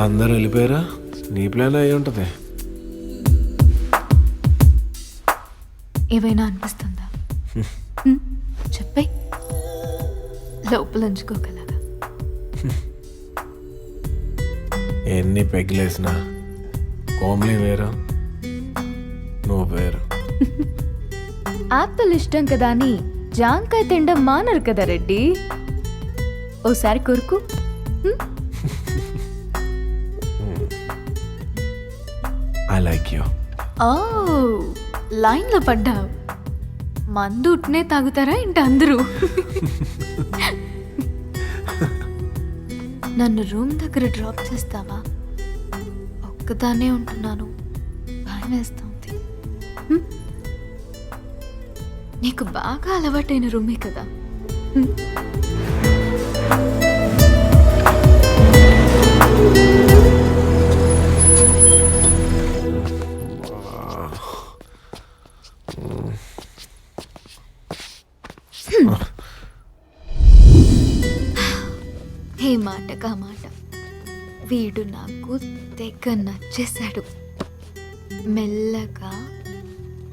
అందరు వెళ్ళిపోయారా? నీ ప్లాన్ అయి ఉంటుంది. ఏవైనా అనిపిస్తుందా? చెప్పే లోపల ఉంచుకోగలగా. ఎన్ని పెగిలేసినా కోమ్లీ వేరు, నువ్వు వేరు. యాపిల్ ఇష్టం కదా అని జాంకాయ తినడం మానరు కదా రెడ్డి. ఓసారి కొరుకు. I like you. ఓ లైన్లో పడ్డావు. మందు ఉట్నే తాగుతారా ఏంటి అందరూ? నన్ను రూమ్ దగ్గర డ్రాప్ చేస్తావా? ఒక్కదాన్నే ఉంటున్నాను, భయం వేస్తుంది. నీకు బాగా అలవాటైన రూమే కదా. ఏ మాటకా మాట, వీడు నాకు తెగ నచ్చేశాడు. మెల్లగా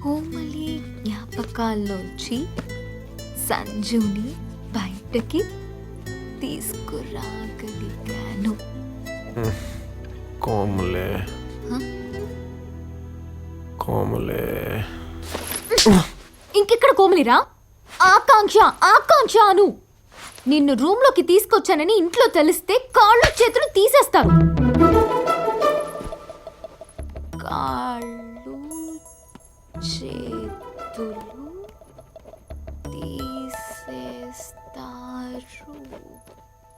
కోమలి జ్ఞాపకాల్లోంచి సంజుని బయటకి తీసుకురాగలిగాను. కోమలే కోమలే. ఇంకెక్కడ కోమలిరా? ఆకాంక్ష ఆకాంక్ష అను. నిన్ను రూమ్లోకి తీసుకొచ్చానని ఇంట్లో తెలిస్తే కాళ్ళు చేతులు తీసేస్తారు. కాళ్ళు చేతులు